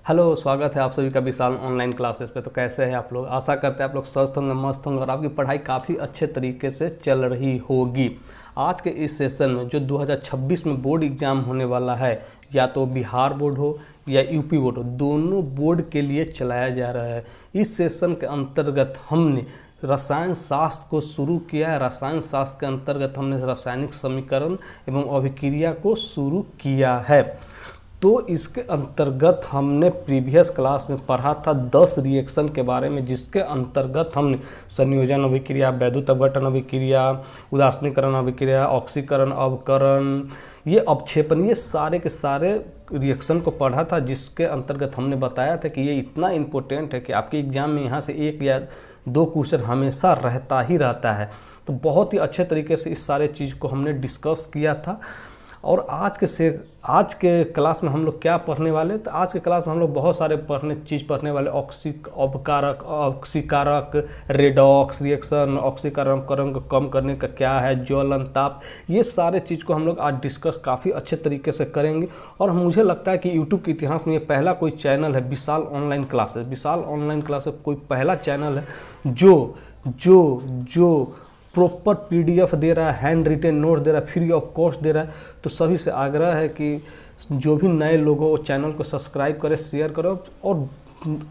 Hello, स्वागत है आप सभी का विशाल ऑनलाइन क्लासेस पे। तो कैसे हैं आप लोग? आशा करते हैं आप लोग स्वस्थ होंगे, मस्त होंगे और आपकी पढ़ाई काफ़ी अच्छे तरीके से चल रही होगी। आज के इस सेशन में जो 2026 में बोर्ड एग्ज़ाम होने वाला है, या तो बिहार बोर्ड हो या यूपी बोर्ड हो, दोनों बोर्ड के लिए चलाया जा रहा है। इस सेशन के अंतर्गत हमने रसायन शास्त्र को शुरू किया है। रसायन शास्त्र के अंतर्गत हमने रासायनिक समीकरण एवं अभिक्रिया को शुरू किया है। तो इसके अंतर्गत हमने प्रीवियस क्लास में पढ़ा था 10 रिएक्शन के बारे में, जिसके अंतर्गत हमने संयोजन अभिक्रिया, वैद्युत अपघटन अभिक्रिया, उदासीनीकरण अभिक्रिया, ऑक्सीकरण अवकरण, ये अपक्षेपण, ये सारे के सारे रिएक्शन को पढ़ा था। जिसके अंतर्गत हमने बताया था कि ये इतना इम्पोर्टेंट है कि आपके एग्जाम में यहाँ से 1 या 2 क्वेश्चन हमेशा रहता ही रहता है। तो बहुत ही अच्छे तरीके से इस सारे चीज़ को हमने डिस्कस किया था। और आज के क्लास में हम लोग क्या पढ़ने वाले? तो आज के क्लास में हम लोग बहुत सारे चीज़ पढ़ने वाले। अपकारक, ऑक्सीकारक, रेडॉक्स रिएक्शन, ऑक्सीकरण को कम करने का क्या है, ज्वलन, ताप, ये सारे चीज़ को हम लोग आज डिस्कस काफ़ी अच्छे तरीके से करेंगे। और मुझे लगता है कि यूट्यूब के इतिहास में ये पहला कोई चैनल है, विशाल ऑनलाइन क्लासेस। विशाल ऑनलाइन क्लासेस कोई पहला चैनल है जो प्रॉपर पीडीएफ दे रहा है, हैंड रिटेन नोट दे रहा है, फ्री ऑफ कॉस्ट दे रहा है। तो सभी से आग्रह है कि जो भी नए लोग हो चैनल को सब्सक्राइब करें, शेयर करो और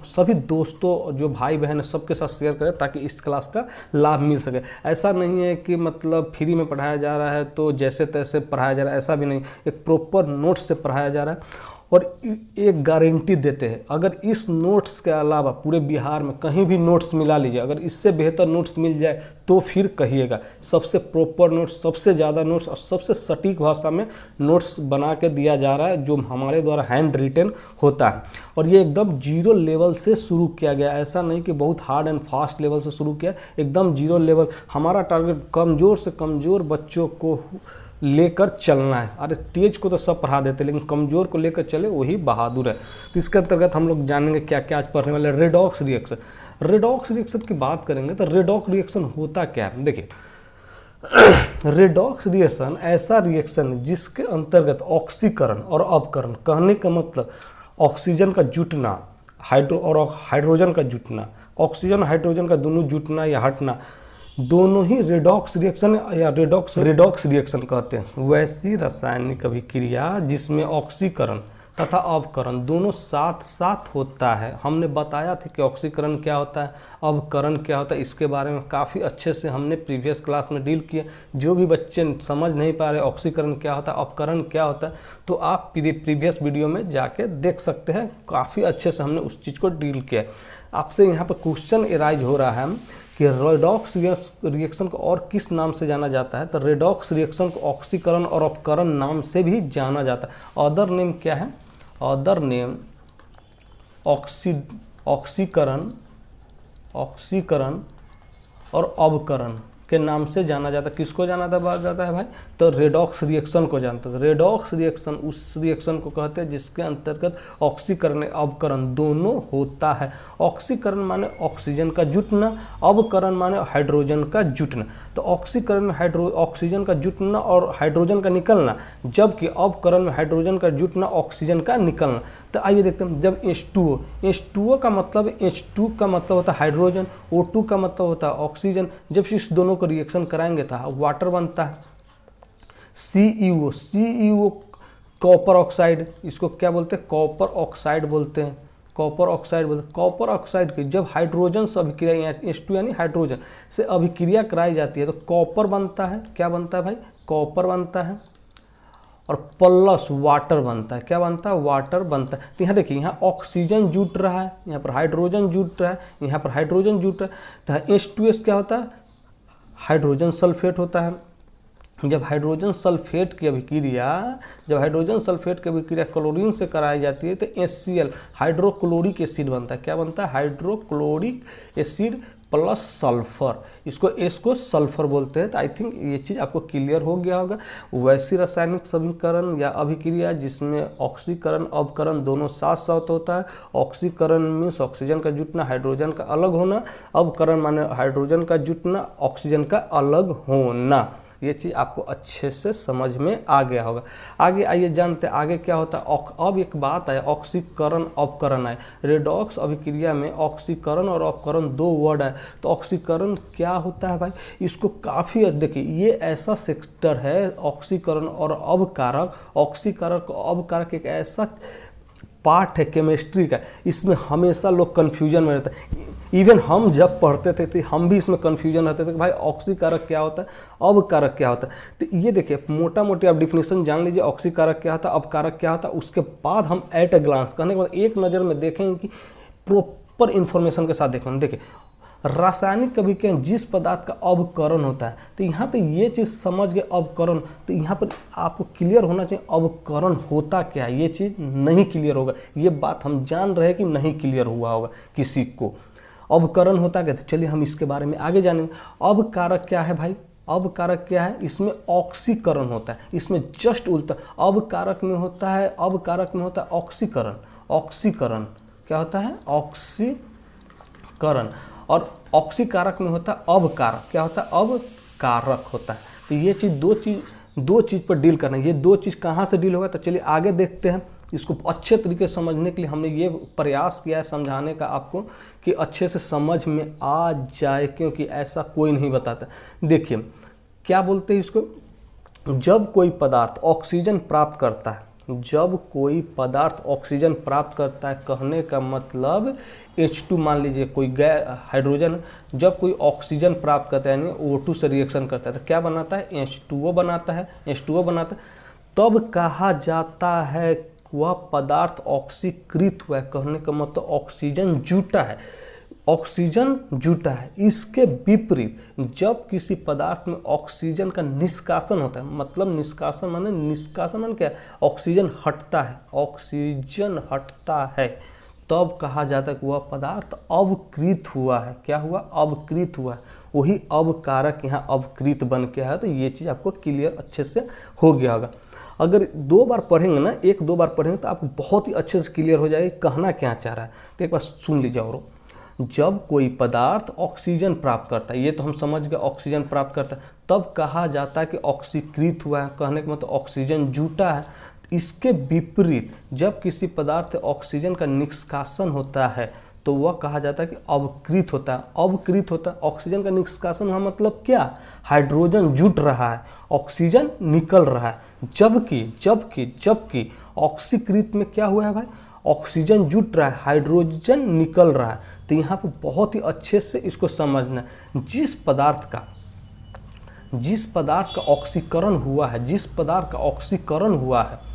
सभी दोस्तों जो भाई बहन है सबके साथ शेयर करें, ताकि इस क्लास का लाभ मिल सके। ऐसा नहीं है कि मतलब फ्री में पढ़ाया जा रहा है तो जैसे तैसे पढ़ाया जा रहा है, ऐसा भी नहीं। एक प्रॉपर नोट्स से पढ़ाया जा रहा है और एक गारंटी देते हैं, अगर इस नोट्स के अलावा पूरे बिहार में कहीं भी नोट्स मिला लीजिए, अगर इससे बेहतर नोट्स मिल जाए तो फिर कहिएगा। सबसे प्रॉपर नोट्स, सबसे ज़्यादा नोट्स और सबसे सटीक भाषा में नोट्स बना के दिया जा रहा है, जो हमारे द्वारा हैंड रिटेन होता है। और ये एकदम जीरो लेवल से शुरू किया गया, ऐसा नहीं कि बहुत हार्ड एंड फास्ट लेवल से शुरू किया, एकदम जीरो लेवल। हमारा टारगेट कमज़ोर से कमज़ोर बच्चों को लेकर चलना है। अरे तेज को तो सब पढ़ा देते, लेकिन कमज़ोर को लेकर चले वही बहादुर है। तो इसके अंतर्गत हम लोग जानेंगे क्या क्या आज पढ़ने वाले। रेडॉक्स रिएक्शन, रेडॉक्स रिएक्शन की बात करेंगे तो रेडॉक्स रिएक्शन होता क्या है? देखिए, रेडॉक्स रिएक्शन ऐसा रिएक्शन है जिसके अंतर्गत ऑक्सीकरण और अपकरण, कहने का मतलब ऑक्सीजन का जुटना, हाइड्रोजन का जुटना, ऑक्सीजन हाइड्रोजन का दोनों जुटना या हटना, दोनों ही रेडॉक्स रिएक्शन या रेडॉक्स रिएक्शन कहते हैं। वैसी रासायनिक अभिक्रिया जिसमें ऑक्सीकरण तथा अवकरण दोनों साथ साथ होता है। हमने बताया था कि ऑक्सीकरण क्या होता है, अवकरण क्या होता है, इसके बारे में काफ़ी अच्छे से हमने प्रीवियस क्लास में डील किया। जो भी बच्चे समझ नहीं पा रहे ऑक्सीकरण क्या होता है, अवकरण क्या होता है, तो आप प्रीवियस वीडियो में जाके देख सकते हैं। काफ़ी अच्छे से हमने उस चीज़ को डील किया। आपसे यहाँ पर क्वेश्चन एराइज हो रहा है कि रेडॉक्स रिएक्शन को और किस नाम से जाना जाता है? तो रेडॉक्स रिएक्शन को ऑक्सीकरण और अपकरण नाम से भी जाना जाता है। अदर नेम क्या है? अदर नेम ऑक्सीकरण और अवकरण के नाम से जाना जाता है। किसको जाना जाता है भाई? तो रेडॉक्स रिएक्शन को जानते हैं। रेडॉक्स रिएक्शन उस रिएक्शन को कहते हैं जिसके अंतर्गत ऑक्सीकरण अवकरण दोनों होता है। ऑक्सीकरण माने ऑक्सीजन का जुटना, अवकरण माने हाइड्रोजन का जुटना। तो ऑक्सीकरण में ऑक्सीजन का जुटना और हाइड्रोजन का निकलना, जबकि अवकरण में हाइड्रोजन का जुटना, ऑक्सीजन का निकलना। तो आइए देखते हैं। जब H2O का मतलब, H2 का मतलब होता है हाइड्रोजन, O2 का मतलब होता है ऑक्सीजन। जब इस दोनों को रिएक्शन कराएंगे तो वाटर बनता है। CeO कॉपर ऑक्साइड, इसको क्या बोलते हैं? कॉपर ऑक्साइड बोलते हैं। कॉपर ऑक्साइड की जब हाइड्रोजन से अभिक्रिया, H2 यानी हाइड्रोजन से अभिक्रिया कराई जाती है तो कॉपर बनता है। क्या बनता है भाई? कॉपर बनता है और प्लस वाटर बनता है। क्या बनता है? वाटर बनता है। तो यहाँ देखिए, यहाँ ऑक्सीजन जुट रहा है, यहाँ पर हाइड्रोजन जुट रहा है, यहाँ पर हाइड्रोजन जुट रहा है। तो H2S क्या होता है? हाइड्रोजन सल्फेट होता है। जब हाइड्रोजन सल्फेट की अभिक्रिया क्लोरीन से कराई जाती है तो HCl हाइड्रोक्लोरिक एसिड बनता है। क्या बनता है? हाइड्रोक्लोरिक एसिड प्लस सल्फर, इसको सल्फर बोलते हैं। तो आई थिंक ये चीज़ आपको क्लियर हो गया होगा। वैसी रासायनिक समीकरण या अभिक्रिया जिसमें ऑक्सीकरण अवकरण दोनों साथ साथ होता है। ऑक्सीकरण मीन्स ऑक्सीजन का जुटना, हाइड्रोजन का अलग होना, अवकरण माने हाइड्रोजन का जुटना, ऑक्सीजन का अलग होना। ये चीज़ आपको अच्छे से समझ में आ गया होगा। आगे आइए जानते हैं आगे क्या होता है। अब एक बात है, ऑक्सीकरण अपकरण है। रेडॉक्स अभिक्रिया में ऑक्सीकरण और अपकरण दो वर्ड है। तो ऑक्सीकरण क्या होता है भाई, इसको काफ़ी देखिए, ये ऐसा सेक्टर है ऑक्सीकरण और अवकारक। ऑक्सीकारक और अवकारक एक ऐसा पार्ट है केमिस्ट्री का, इसमें हमेशा लोग कन्फ्यूजन में रहते हैं। इवन हम जब पढ़ते थे तो हम भी इसमें कन्फ्यूजन रहते थे कि भाई ऑक्सीकारक क्या होता है, अवकारक क्या होता है। तो ये देखिए मोटा मोटी आप डिफिनेशन जान लीजिए, ऑक्सीकारक क्या होता है, अवकारक क्या होता है। उसके बाद हम एट ए ग्लांस कहने के बाद एक नज़र में देखेंगे कि प्रॉपर इन्फॉर्मेशन के साथ देखेंगे। देखिए रासायनिक अभिक्रिया जिस पदार्थ का अवकरण होता है, तो यहाँ पे ये चीज़ समझ गए अवकरण, तो यहाँ पर आपको क्लियर होना चाहिए अवकरण होता क्या है। ये चीज़ नहीं क्लियर होगा, ये बात हम जान रहे हैं कि नहीं क्लियर हुआ होगा किसी को। अवकरण होता क्या, तो चलिए हम इसके बारे में आगे जानेंगे। अवकारक क्या है भाई, अवकारक क्या है, इसमें ऑक्सीकरण होता है, इसमें जस्ट उल्टा। अवकारक में होता है, अवकारक में होता है ऑक्सीकरण। ऑक्सीकरण क्या होता है, ऑक्सीकरण। और ऑक्सीकारक में होता है अवकारक, क्या होता है, अवकारक होता है। तो ये चीज़ दो चीज़ पर डील करना है। ये दो चीज़ कहाँ से डील होगा, तो चलिए आगे देखते हैं। इसको अच्छे तरीके से समझने के लिए हमने ये प्रयास किया है समझाने का आपको कि अच्छे से समझ में आ जाए, क्योंकि ऐसा कोई नहीं बताता। देखिए क्या बोलते हैं इसको, जब कोई पदार्थ ऑक्सीजन प्राप्त करता है, जब कोई पदार्थ ऑक्सीजन प्राप्त करता है, कहने का मतलब H2 मान लीजिए कोई हाइड्रोजन, जब कोई ऑक्सीजन प्राप्त करता है यानी O2 से रिएक्शन करता है तो क्या बनाता है, H2O बनाता है, H2O बनाता है। तब कहा जाता है वह पदार्थ ऑक्सीकृत हुआ है, कहने का मतलब ऑक्सीजन जुटा है, ऑक्सीजन जुटा है। इसके विपरीत जब किसी पदार्थ में ऑक्सीजन का निष्कासन होता है, मतलब निष्कासन माने क्या है, ऑक्सीजन हटता है, ऑक्सीजन हटता है, तब कहा जाता है कि वह पदार्थ अवकृत हुआ है। क्या हुआ, अवकृत हुआ है। वही अवकारक यहाँ अवकृत बन के आया। तो ये चीज़ आपको क्लियर अच्छे से हो गया होगा। अगर दो बार पढ़ेंगे ना, एक दो बार पढ़ेंगे तो आपको बहुत ही अच्छे से क्लियर हो जाएगा कहना क्या चाह रहा है। तो एक बार सुन लीजिए। और जब कोई पदार्थ ऑक्सीजन प्राप्त करता है, ये तो हम समझ गए ऑक्सीजन प्राप्त करता है, तब कहा जाता है कि ऑक्सीकृत हुआ है, कहने का मतलब ऑक्सीजन जुटा है। इसके विपरीत जब किसी पदार्थ से ऑक्सीजन का निष्कासन होता है तो वह कहा जाता है कि अवकृत होता है। अवकृत होता है, ऑक्सीजन का निष्कासन हुआ मतलब क्या, हाइड्रोजन जुट रहा है, ऑक्सीजन निकल रहा है। जबकि ऑक्सीकृत में क्या हुआ है भाई, ऑक्सीजन जुट रहा है, हाइड्रोजन निकल रहा है। तो यहाँ पर बहुत ही अच्छे से इसको समझना है। जिस पदार्थ का ऑक्सीकरण हुआ है, जिस पदार्थ का ऑक्सीकरण हुआ है,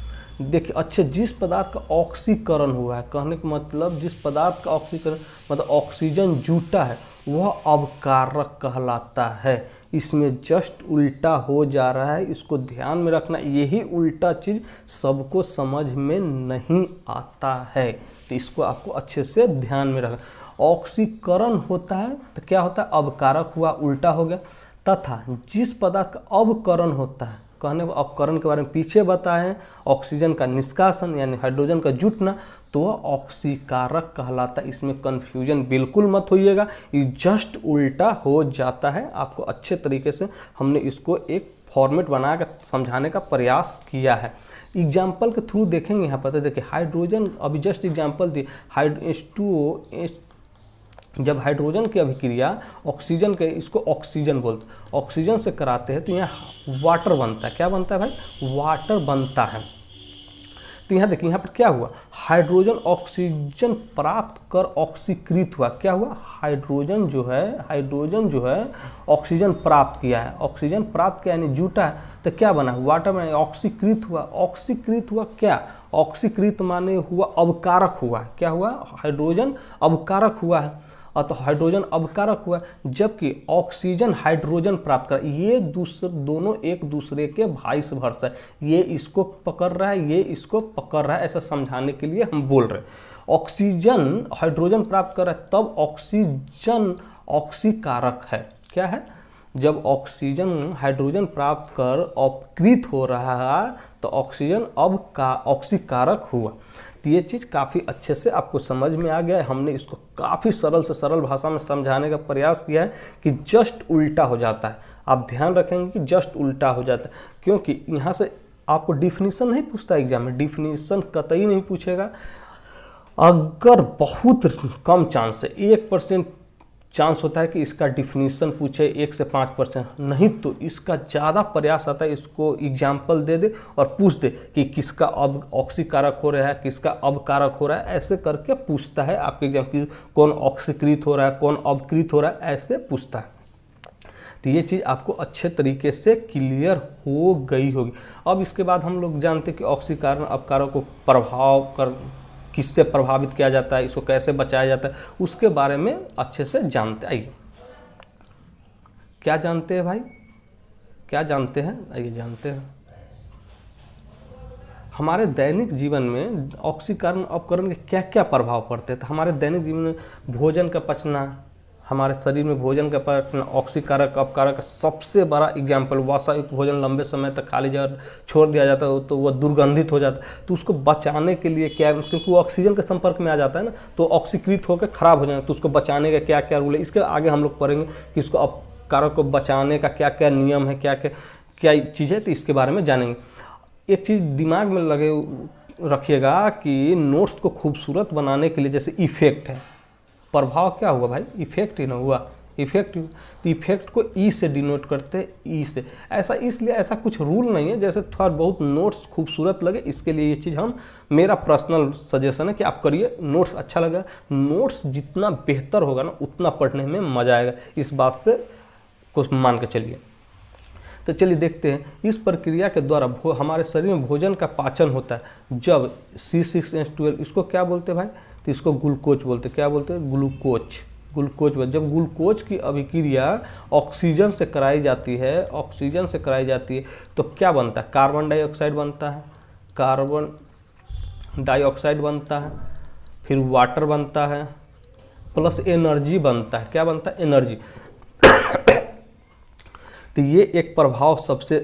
देखिए अच्छे, जिस पदार्थ का ऑक्सीकरण हुआ है, कहने का मतलब जिस पदार्थ का ऑक्सीकरण मतलब ऑक्सीजन जुटा है, वह अवकारक कहलाता है। इसमें जस्ट उल्टा हो जा रहा है, इसको ध्यान में रखना। यही उल्टा चीज़ सबको समझ में नहीं आता है, तो इसको आपको अच्छे से ध्यान में रखना। ऑक्सीकरण होता है तो क्या होता है, अवकारक हुआ, उल्टा हो गया। तथा जिस पदार्थ का अवकरण होता है, कहने को अपकरण के बारे में पीछे बताए हैं, ऑक्सीजन का निष्कासन यानी हाइड्रोजन का जुटना, तो वह ऑक्सीकारक कहलाता है। इसमें कन्फ्यूजन बिल्कुल मत होइएगा, ये जस्ट उल्टा हो जाता है। आपको अच्छे तरीके से हमने इसको एक फॉर्मेट बना कर समझाने का प्रयास किया है। एग्जाम्पल के थ्रू देखेंगे। यहाँ पर देखिए हाइड्रोजन, अभी जस्ट एग्जाम्पल दी, H2O, जब हाइड्रोजन की अभिक्रिया ऑक्सीजन के, इसको ऑक्सीजन बोलते हैं, ऑक्सीजन से कराते हैं तो यहाँ वाटर बनता है। क्या बनता है भाई, वाटर बनता है। तो यहाँ देखिए, यहाँ पर क्या हुआ, हाइड्रोजन ऑक्सीजन प्राप्त कर ऑक्सीकृत हुआ। क्या हुआ, हाइड्रोजन जो है ऑक्सीजन प्राप्त किया है, ऑक्सीजन प्राप्त किया यानी जुटा है, तो क्या बना, वाटर बना, ऑक्सीकृत हुआ। ऑक्सीकृत हुआ क्या, ऑक्सीकृत माने हुआ अवकारक हुआ। क्या हुआ, हाइड्रोजन अवकारक हुआ है। तो हाइड्रोजन अवकारक हुआ, जबकि ऑक्सीजन हाइड्रोजन प्राप्त कर, ये दोनों एक दूसरे के वाइस वर्सा है। ये इसको पकड़ रहा है, ये इसको पकड़ रहा है, ऐसा समझाने के लिए हम बोल रहे हैं। ऑक्सीजन हाइड्रोजन प्राप्त कर रहा है, तब ऑक्सीजन ऑक्सीकारक है। क्या है, जब ऑक्सीजन हाइड्रोजन प्राप्त कर अपकृत हो रहा है तो ऑक्सीजन ऑक्सीकारक हुआ। तो ये चीज़ काफ़ी अच्छे से आपको समझ में आ गया है। हमने इसको काफ़ी सरल से सरल भाषा में समझाने का प्रयास किया है कि जस्ट उल्टा हो जाता है। आप ध्यान रखेंगे कि जस्ट उल्टा हो जाता है, क्योंकि यहाँ से आपको डिफिनीशन नहीं पूछता एग्जाम में, डिफिनीशन कतई नहीं पूछेगा। अगर बहुत कम चांस है, 1% चांस होता है कि इसका डिफिनीशन पूछे, 1 से 5%, नहीं तो इसका ज़्यादा प्रयास आता है इसको एग्जाम्पल दे दे और पूछ दे कि किसका अब ऑक्सीकारक हो रहा है, किसका अब कारक हो रहा है, ऐसे करके पूछता है आपके एग्जाम की, कौन ऑक्सीकृत हो रहा है, कौन अवकृत हो रहा है, ऐसे पूछता है। तो ये चीज़ आपको अच्छे तरीके से क्लियर हो गई होगी। अब इसके बाद हम लोग जानते हैं कि ऑक्सीकरण अपकारक को प्रभाव कर किससे प्रभावित किया जाता है, इसको कैसे बचाया जाता है, उसके बारे में अच्छे से जानते। आइए क्या जानते हैं भाई, क्या जानते हैं, आइए जानते हैं। हमारे दैनिक जीवन में ऑक्सीकरण अपकरण के क्या क्या प्रभाव पड़ते हैं। तो हमारे दैनिक जीवन में भोजन का पचना, हमारे शरीर में भोजन का पचना ऑक्सीकारक अपकारक का सबसे बड़ा एग्जाम्पल। वसायुक्त भोजन लंबे समय तक खाली जगह छोड़ दिया जाता है तो वह दुर्गंधित हो जाता है, तो उसको बचाने के लिए क्या, क्योंकि वो ऑक्सीजन के संपर्क में आ जाता है ना, तो ऑक्सीकृत होकर खराब हो जाए, तो उसको बचाने का क्या क्या रूल है, इसके आगे हम लोग पढ़ेंगे कि इसको अपकारक को बचाने का क्या क्या नियम है, क्या क्या क्या चीज़ है, तो इसके बारे में जानेंगे। एक चीज़ दिमाग में लगे रखिएगा कि नोट्स को खूबसूरत बनाने के लिए जैसे इफेक्ट है, प्रभाव क्या हुआ भाई, इफेक्ट ही ना हुआ, इफेक्ट, तो इफेक्ट को ई से डिनोट करते हैं, ई से। ऐसा इसलिए ऐसा कुछ रूल नहीं है, जैसे थोड़ा बहुत नोट्स खूबसूरत लगे, इसके लिए ये चीज़ हम, मेरा पर्सनल सजेशन है कि आप करिए, नोट्स अच्छा लगा, नोट्स जितना बेहतर होगा ना उतना पढ़ने में मज़ा आएगा, इस बात से कुछ मान के चलिए। तो चलिए देखते हैं, इस प्रक्रिया के द्वारा हमारे शरीर में भोजन का पाचन होता है। जब C6H12, इसको क्या बोलते हैं भाई, तो इसको ग्लूकोज बोलते हैं, क्या बोलते हैं, ग्लूकोज, ग्लूकोज। जब ग्लूकोज की अभिक्रिया ऑक्सीजन से कराई जाती है, ऑक्सीजन से कराई जाती है, तो क्या बनता है, कार्बन डाइऑक्साइड बनता है, कार्बन डाइऑक्साइड बनता है, फिर वाटर बनता है, प्लस एनर्जी बनता है, क्या बनता है, एनर्जी। तो ये एक प्रभाव सबसे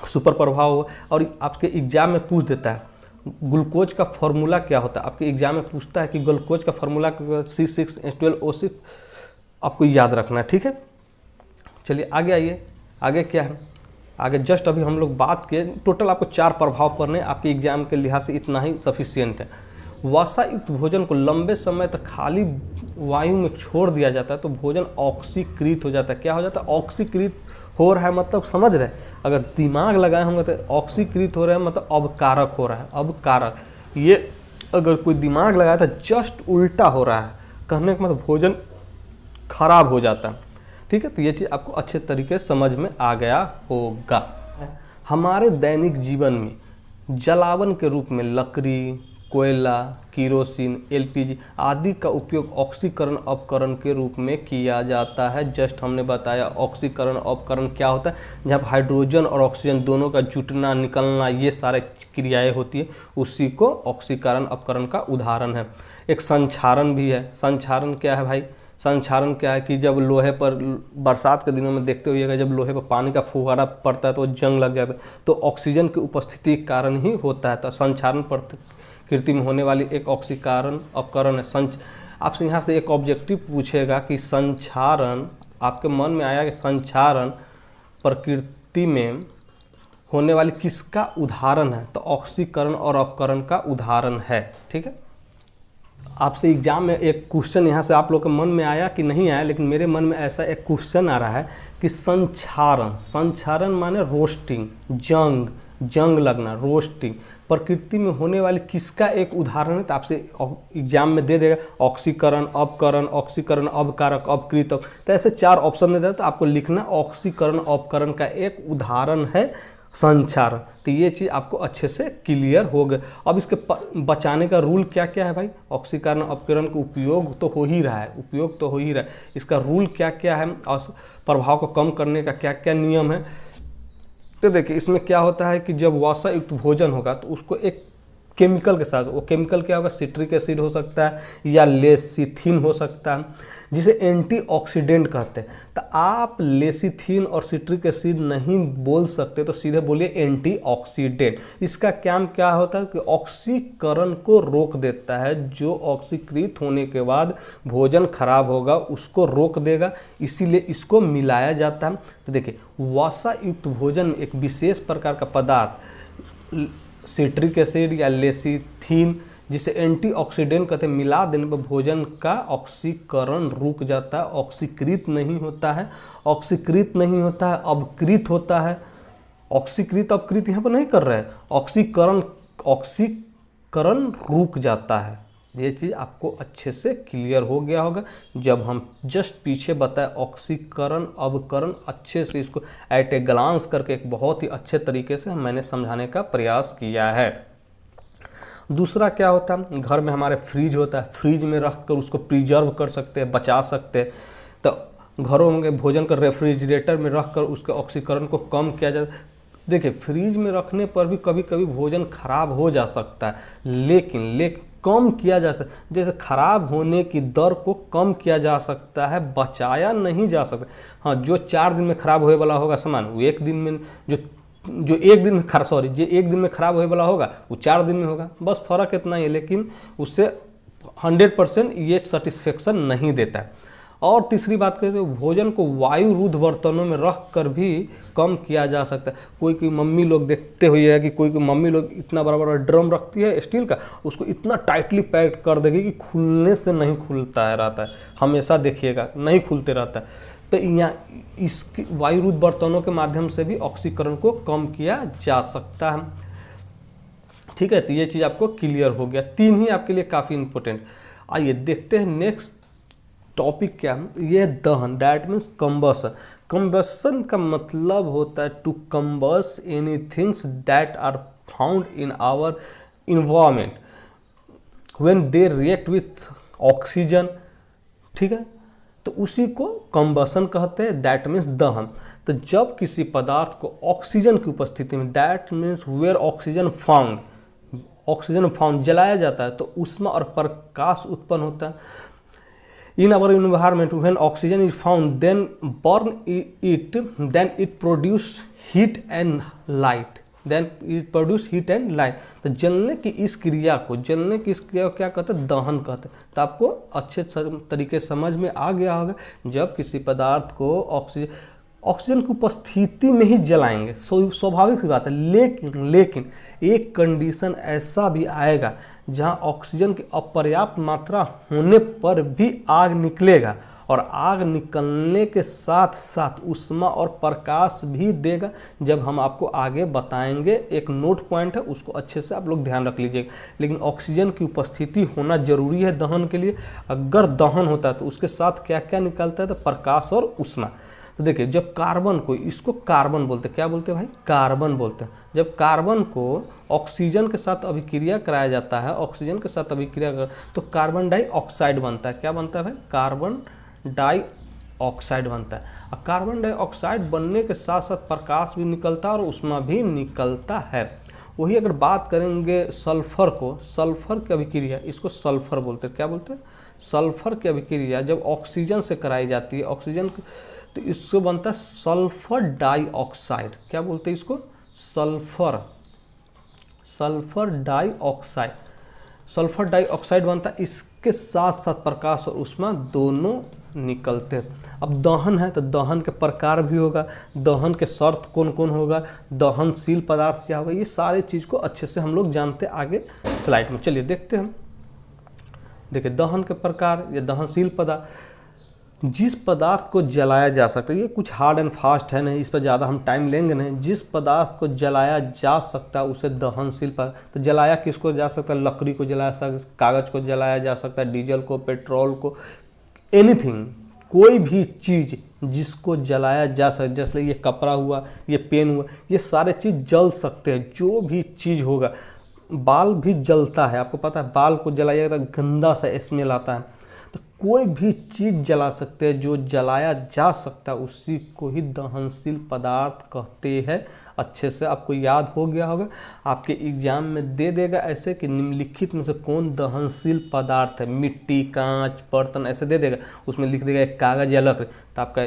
सुपर प्रभाव हुआ। और आपके एग्जाम में पूछ देता है ग्लूकोज का फॉर्मूला क्या होता है, आपके एग्जाम में पूछता है कि ग्लूकोज का फॉर्मूला C6H12O6 आपको याद रखना है, ठीक है। चलिए आगे आइए, आगे क्या है, आगे जस्ट अभी हम लोग बात किए, टोटल आपको 4 प्रभाव पढ़ने, आपके एग्जाम के लिहाज से इतना ही सफिशियंट है। वसायुक्त भोजन को लंबे समय तक खाली वायु में छोड़ दिया जाता है तो भोजन ऑक्सीकृत हो जाता है। क्या हो जाता है, ऑक्सीकृत हो रहा है, मतलब समझ रहे, अगर दिमाग लगाए होंगे तो ऑक्सीकृत हो रहा है मतलब अबकारक हो रहा है, अबकारक। ये अगर कोई दिमाग लगाया तो जस्ट उल्टा हो रहा है, कहने का मतलब भोजन खराब हो जाता है, ठीक है। तो ये चीज़ आपको अच्छे तरीके से समझ में आ गया होगा। हमारे दैनिक जीवन में जलावन के रूप में लकड़ी, कोयला, किरोसिन, LPG आदि का उपयोग ऑक्सीकरण अपकरण के रूप में किया जाता है। जस्ट हमने बताया ऑक्सीकरण अपकरण क्या होता है, जब हाइड्रोजन और ऑक्सीजन दोनों का जुटना निकलना ये सारे क्रियाएं होती है, उसी को ऑक्सीकरण अपकरण का उदाहरण है। एक संक्षारण भी है। संक्षारण क्या है भाई, संक्षारण क्या है कि जब लोहे पर, बरसात के दिनों में देखते होइएगा, जब लोहे पर पानी का फुहारा पड़ता है तो जंग लग जाता है, तो ऑक्सीजन की उपस्थिति के कारण ही होता है। तो संक्षारण प्रकृति में होने वाली एक ऑक्सीकरण अपकरण है। आपसे यहाँ से एक ऑब्जेक्टिव पूछेगा कि संक्षारण, आपके मन में आया कि संक्षारण प्रकृति में होने वाली किसका उदाहरण है, तो ऑक्सीकरण और अपकरण का उदाहरण है, ठीक है। आपसे एग्जाम में एक क्वेश्चन यहाँ से आप लोग के मन में आया कि नहीं आया, लेकिन मेरे मन में ऐसा एक क्वेश्चन आ रहा है कि संक्षारण, संक्षारण माने रोस्टिंग, जंग लगना, रोस्टिंग, प्रकृति में होने वाली किसका एक उदाहरण है, तो आपसे एग्जाम में दे देगा ऑक्सीकरण, अपकरण, ऑक्सीकरण, अबकारक, अपकृत। तो ऐसे 4 ऑप्शन दे देगा, तो आपको लिखना ऑक्सीकरण अपकरण का एक उदाहरण है संक्षारण। तो ये चीज़ आपको अच्छे से क्लियर हो गया। अब इसके बचाने का रूल क्या क्या है भाई, ऑक्सीकरण अपकरण का उपयोग तो हो ही रहा है, उपयोग तो हो ही रहा है, इसका रूल क्या क्या है और प्रभाव को कम करने का क्या क्या नियम है। तो देखिए इसमें क्या होता है कि जब वसा युक्त भोजन होगा तो उसको एक केमिकल के साथ। वो केमिकल क्या होगा, सिट्रिक एसिड हो सकता है या लेसिथिन हो सकता है, जिसे एंटीऑक्सीडेंट कहते हैं। तो आप लेसिथिन और सिट्रिक एसिड नहीं बोल सकते तो सीधे बोलिए एंटीऑक्सीडेंट। इसका काम क्या होता है कि ऑक्सीकरण को रोक देता है, जो ऑक्सीकृत होने के बाद भोजन खराब होगा उसको रोक देगा, इसीलिए इसको मिलाया जाता है। तो देखिए, वसा युक्त भोजन में एक विशेष प्रकार का पदार्थ सिट्रिक एसिड या लेसिथिन, जिसे एंटीऑक्सीडेंट कहते हैं, मिला देने पर भोजन का ऑक्सीकरण रुक जाता है, ऑक्सीकृत नहीं होता है। ऑक्सीकृत नहीं होता है, अवकृत होता है। ऑक्सीकृत अवकृत यहाँ पर नहीं कर रहे हैं, ऑक्सीकरण रुक जाता है। ये चीज़ आपको अच्छे से क्लियर हो गया होगा जब हम जस्ट पीछे बताए ऑक्सीकरण अवकरण, अच्छे से इसको एट ए ग्लांस करके एक बहुत ही अच्छे तरीके से मैंने समझाने का प्रयास किया है। दूसरा क्या होता है, घर में हमारे फ्रिज होता है, फ्रिज में रख कर उसको प्रिजर्व कर सकते हैं, बचा सकते हैं। तो घरों में भोजन कर रेफ्रिजरेटर में रख कर उसके ऑक्सीकरण को कम किया जाता है। देखिए, फ्रिज में रखने पर भी कभी कभी भोजन खराब हो जा सकता है, लेकिन कम किया जा सकता है। जैसे खराब होने की दर को कम किया जा सकता है, बचाया नहीं जा सकता। हाँ, जो 4 दिन में खराब होने वाला होगा सामान, वो एक दिन में जो एक दिन में एक दिन में खराब होने वाला होगा वो 4 दिन में होगा। बस फ़र्क इतना ही है, लेकिन उससे 100% ये सेटिस्फेक्शन नहीं देता है। और तीसरी बात करें तो भोजन को वायुरुद्ध बर्तनों में रख कर भी कम किया जा सकता है। कोई मम्मी लोग देखते हुए है कि कोई मम्मी लोग इतना बड़ा बड़ा ड्रम रखती है स्टील का, उसको इतना टाइटली पैक कर देगी कि खुलने से नहीं खुलता है रहता है, हमेशा देखिएगा नहीं खुलते रहता है। तो यहाँ इसकी वायुरुद्ध बर्तनों के माध्यम से भी ऑक्सीकरण को कम किया जा सकता है। ठीक है, तो ये चीज़ आपको क्लियर हो गया। 3 ही आपके लिए काफ़ी इंपॉर्टेंट। आइए देखते हैं नेक्स्ट टॉपिक क्या है। ये दहन, दैट मीन्स कंबसन। कंबसन का मतलब होता है to combust any things that are found in our environment when they react with oxygen. ठीक है, तो उसी को कंबसन कहते हैं, दैट मीन्स दहन। तो जब किसी पदार्थ को ऑक्सीजन की उपस्थिति में, that means where oxygen found जलाया जाता है, तो ऊष्मा और प्रकाश उत्पन्न होता है। In our environment, when oxygen is found, then burn it, then it produce heat and light. तो जलने की इस क्रिया को क्या कहते हैं, दहन कहते हैं। तो आपको अच्छे तरीके समझ में आ गया होगा, जब किसी पदार्थ को ऑक्सीजन की उपस्थिति में ही जलाएंगे, स्वाभाविक सी बात है। लेकिन एक कंडीशन ऐसा भी आएगा जहां ऑक्सीजन की अपर्याप्त मात्रा होने पर भी आग निकलेगा, और आग निकलने के साथ साथ ऊष्मा और प्रकाश भी देगा। जब हम आपको आगे बताएंगे, एक नोट पॉइंट है, उसको अच्छे से आप लोग ध्यान रख लीजिएगा। लेकिन ऑक्सीजन की उपस्थिति होना जरूरी है दहन के लिए। अगर दहन होता है तो उसके साथ क्या क्या निकलता है, तो प्रकाश और ऊष्मा। तो देखिए, जब कार्बन को, इसको कार्बन बोलते हैं, क्या बोलते हैं भाई, कार्बन बोलते हैं। जब कार्बन को ऑक्सीजन के साथ अभिक्रिया कराया जाता है, ऑक्सीजन के साथ अभिक्रिया कर, तो कार्बन डाइऑक्साइड बनता है। क्या बनता है भाई, कार्बन डाइऑक्साइड बनता है। और कार्बन डाइऑक्साइड बनने के साथ साथ प्रकाश भी निकलता है और ऊष्मा भी निकलता है। वही अगर बात करेंगे सल्फर को, सल्फर की अभिक्रिया, इसको सल्फर बोलते हैं। क्या बोलते हैं, सल्फर की अभिक्रिया जब ऑक्सीजन से कराई जाती है, ऑक्सीजन, तो इसको बनता है सल्फर डाइऑक्साइड। क्या बोलते हैं इसको, सल्फर डाइऑक्साइड। सल्फर डाइऑक्साइड बनता है, इसके साथ साथ प्रकाश और ऊष्मा दोनों निकलते हैं। अब दहन है तो दहन के प्रकार भी होगा, दहन के शर्त कौन कौन होगा, दहनशील पदार्थ क्या होगा, ये सारे चीज़ को अच्छे से हम लोग जानते हैं आगे स्लाइड में। चलिए देखते हैं हम। देखिए, दहन के प्रकार या दहनशील पदार्थ, जिस पदार्थ को जलाया जा सकता है, ये कुछ हार्ड एंड फास्ट है नहीं, इस पर ज़्यादा हम टाइम लेंगे नहीं। जिस पदार्थ को जलाया जा सकता है उसे दहनशील पदार्थ। तो जलाया किसको जा सकता है, लकड़ी को जलाया सकता है, कागज़ को जलाया जा सकता है, डीजल को, पेट्रोल को, एनीथिंग, कोई भी चीज़ जिसको जलाया जा सकता है। जैसे ये कपड़ा हुआ, ये पेन हुआ, ये सारे चीज़ जल सकते हैं। जो भी चीज़ होगा, बाल भी जलता है, आपको पता है, बाल को जलाइएगा तो गंदा सा स्मेल आता है। तो कोई भी चीज़ जला सकते हैं, जो जलाया जा सकता है उसी को ही दहनशील पदार्थ कहते हैं। अच्छे से आपको याद हो गया होगा, आपके एग्जाम में दे देगा ऐसे कि निम्नलिखित में से कौन दहनशील पदार्थ है, मिट्टी, कांच, बर्तन, ऐसे दे देगा, उसमें लिख देगा एक कागज़ या लकड़ी, तो आपका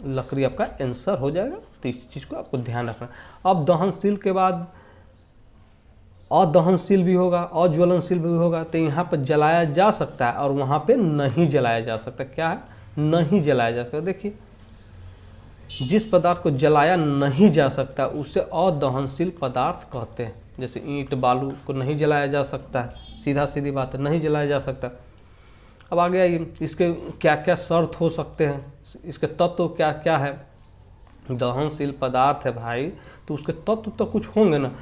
लकड़ी आपका आंसर हो जाएगा। तो इस चीज़ को आपको ध्यान रखना। अब दहनशील के बाद अदहनशील भी होगा, अज्वलनशील भी होगा। तो यहाँ पर जलाया जा सकता है और वहाँ पे नहीं जलाया जा सकता। क्या है? नहीं जलाया जा सकता। देखिए, जिस पदार्थ को जलाया नहीं जा सकता उसे अदहनशील पदार्थ कहते हैं। जैसे ईंट, बालू को नहीं जलाया जा सकता है, सीधा सीधी बात है, नहीं जलाया जा सकता। अब आगे आइए, इसके क्या क्या शर्त हो सकते हैं, इसके तत्व क्या क्या है। दहनशील पदार्थ है भाई, तो उसके तत्व तो कुछ होंगे ना।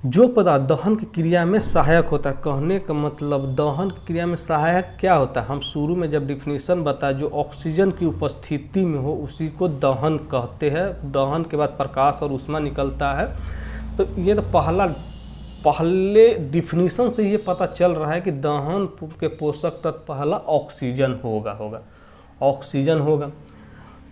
जो पदार्थ दहन की क्रिया में सहायक होता है, कहने का मतलब दहन की क्रिया में सहायक क्या होता है, हम शुरू में जब डिफिनीशन बताया, जो ऑक्सीजन की उपस्थिति में हो उसी को दहन कहते हैं। दहन के बाद प्रकाश और ऊष्मा निकलता है। तो ये तो पहले डिफिनीशन से ये पता चल रहा है कि दहन के पोषक तत्व पहला ऑक्सीजन होगा, ऑक्सीजन होगा,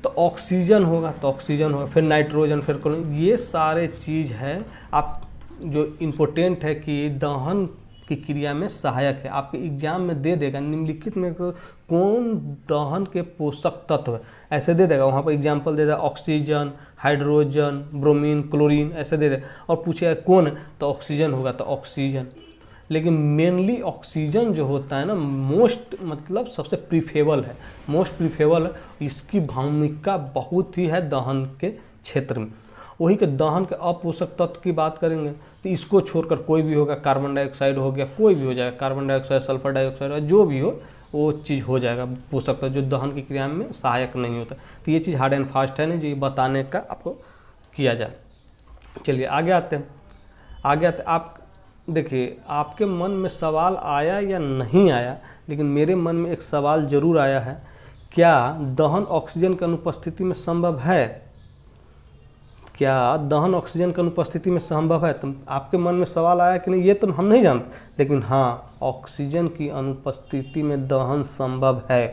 तो ऑक्सीजन होगा, तो ऑक्सीजन होगा, फिर नाइट्रोजन, फिर क्लोरीन, ये सारे चीज़ है आप जो इम्पोर्टेंट है कि दहन की क्रिया में सहायक है। आपके एग्जाम में दे देगा निम्नलिखित में कौन दहन के पोषक तत्व है, ऐसे दे देगा। वहाँ पर एग्जाम्पल दे देगा ऑक्सीजन, हाइड्रोजन, ब्रोमीन, क्लोरीन, ऐसे दे देगा और पूछेगा कौन है, तो ऑक्सीजन होगा, तो ऑक्सीजन। लेकिन मेनली ऑक्सीजन जो होता है ना, मोस्ट मतलब सबसे प्रीफेबल है, मोस्ट प्रीफेबल है। इसकी भूमिका बहुत ही है दहन के क्षेत्र में। वही के दहन के अपोषक तत्व की बात करेंगे तो इसको छोड़कर कोई भी होगा, कार्बन डाइऑक्साइड हो गया, कोई भी हो जाएगा, कार्बन डाइऑक्साइड, सल्फर डाइऑक्साइड, जो भी हो वो चीज़ हो जाएगा पोषक तत्व, जो दहन की क्रिया में सहायक नहीं होता। तो ये चीज़ हार्ड एंड फास्ट है नहीं, जो ये बताने का आपको किया जाए। चलिए आगे आते हैं। आप देखिए, आपके मन में सवाल आया या नहीं आया, लेकिन मेरे मन में एक सवाल जरूर आया है, क्या दहन ऑक्सीजन की अनुपस्थिति में संभव है? क्या दहन ऑक्सीजन की अनुपस्थिति में संभव है? तो आपके मन में सवाल आया कि नहीं, ये तो हम नहीं जानते, लेकिन हाँ, ऑक्सीजन की अनुपस्थिति में दहन संभव है।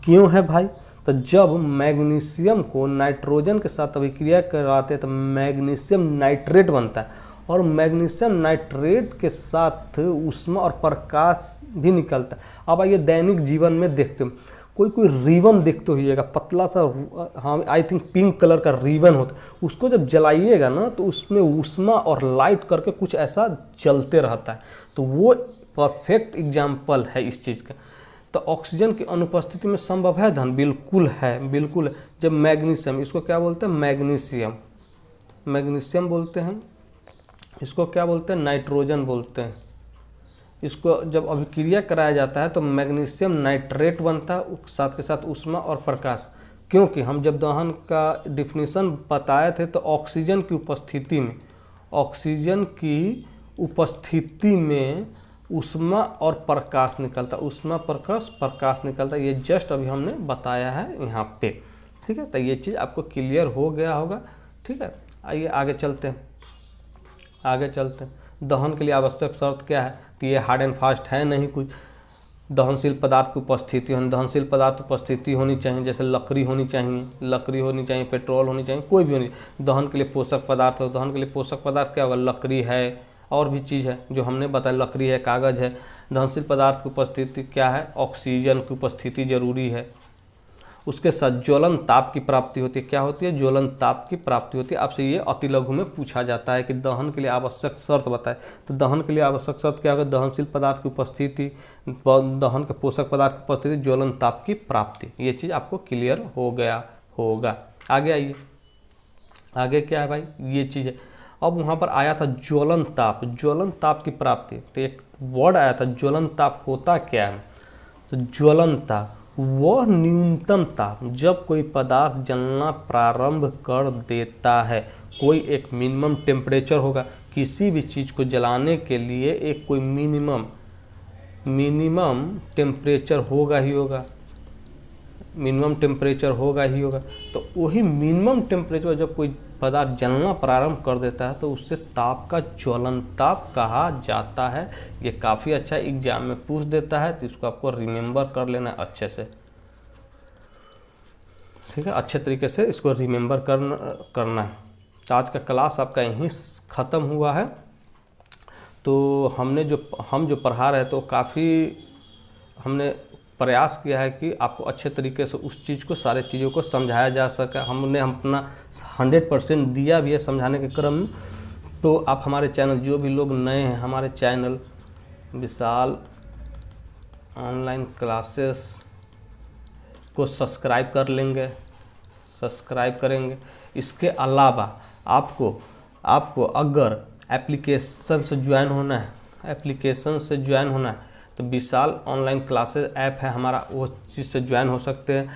क्यों है भाई? तो जब मैग्नीशियम को नाइट्रोजन के साथ अभिक्रिया कराते हैं तो मैग्नीशियम नाइट्रेट बनता है, और मैग्नीशियम नाइट्रेट के साथ ऊष्मा और प्रकाश भी निकलता है। अब आइए दैनिक जीवन में देखते हैं, कोई रिबन देखते होइएगा, पतला सा, हाँ आई थिंक पिंक कलर का रिबन होता है, उसको जब जलाइएगा ना तो उसमें ऊष्मा और लाइट करके कुछ ऐसा चलते रहता है। तो वो परफेक्ट एग्जाम्पल है इस चीज़ का। तो ऑक्सीजन की अनुपस्थिति में संभव है दहन? बिल्कुल है, बिल्कुल है। जब मैग्नीशियम, इसको क्या बोलते हैं? मैग्नीशियम बोलते हैं, इसको क्या बोलते हैं? नाइट्रोजन बोलते हैं। इसको जब अभिक्रिया कराया जाता है तो मैग्नीशियम नाइट्रेट बनता है, साथ के साथ ऊष्मा और प्रकाश। क्योंकि हम जब दहन का डिफिनीशन बताए थे तो ऑक्सीजन की उपस्थिति में ऊष्मा और प्रकाश निकलता, ऊष्मा प्रकाश निकलता। ये जस्ट अभी हमने बताया है यहाँ पे, ठीक है। तो ये चीज़ आपको क्लियर हो गया होगा, ठीक है। आइए आगे चलते हैं। दहन के लिए आवश्यक शर्त क्या है? तो ये हार्ड एंड फास्ट है नहीं कुछ। दहनशील पदार्थ की उपस्थिति होनी चाहिए, जैसे लकड़ी होनी चाहिए, पेट्रोल होनी चाहिए, कोई भी होनी चाहिए। दहन के लिए पोषक पदार्थ क्या होगा? लकड़ी है, और भी चीज़ है जो हमने बताया, लकड़ी है, कागज़ है। दहनशील पदार्थ की उपस्थिति क्या है? ऑक्सीजन की उपस्थिति जरूरी है। उसके साथ ज्वलन ताप की प्राप्ति होती है। क्या होती है? ज्वलन ताप की प्राप्ति होती है। आपसे ये अति लघु में पूछा जाता है कि दहन के लिए आवश्यक शर्त बताए। तो दहन के लिए आवश्यक शर्त क्या होगा? दहनशील पदार्थ की उपस्थिति, दहन के पोषक पदार्थ की उपस्थिति, ज्वलन ताप की प्राप्ति। ये चीज़ आपको क्लियर हो गया होगा। आगे आइए, आगे क्या है भाई? ये चीज़ है। अब वहाँ पर आया था ज्वलन ताप की प्राप्ति। तो एक वर्ड आया था ज्वलन ताप, होता क्या है? तो ज्वलन ताप वह न्यूनतम ताप जब कोई पदार्थ जलना प्रारंभ कर देता है। कोई एक मिनिमम टेम्परेचर होगा, किसी भी चीज़ को जलाने के लिए एक कोई मिनिमम टेम्परेचर होगा ही होगा, तो वही मिनिमम टेम्परेचर जब कोई पदार्थ जलना प्रारंभ कर देता है तो उससे ताप का ज्वलन ताप कहा जाता है। ये काफ़ी अच्छा एग्जाम में पूछ देता है, तो इसको आपको रिमेंबर कर लेना है अच्छे से, ठीक है, अच्छे तरीके से इसको रिमेंबर करना है। तो आज का क्लास आपका यहीं ख़त्म हुआ है। तो हम जो पढ़ा रहे तो काफ़ी हमने प्रयास किया है कि आपको अच्छे तरीके से उस चीज़ को, सारे चीज़ों को समझाया जा सके। हमने अपना 100% दिया भी है समझाने के क्रम में। तो आप हमारे चैनल, जो भी लोग नए हैं, हमारे चैनल विशाल ऑनलाइन क्लासेस को सब्सक्राइब कर लेंगे, सब्सक्राइब करेंगे। इसके अलावा आपको अगर एप्लीकेशन से ज्वाइन होना है, तो विशाल ऑनलाइन क्लासेस ऐप है हमारा, वो चीज़ से ज्वाइन हो सकते हैं।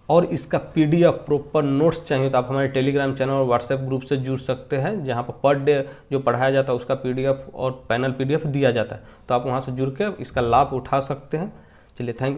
और इसका PDF प्रॉपर नोट्स चाहिए तो आप हमारे टेलीग्राम चैनल और व्हाट्सएप ग्रुप से जुड़ सकते हैं, जहाँ पर डे जो पढ़ाया जाता है उसका PDF और पैनल PDF दिया जाता है। तो आप वहाँ से जुड़ के इसका लाभ उठा सकते हैं। चलिए, थैंक यू।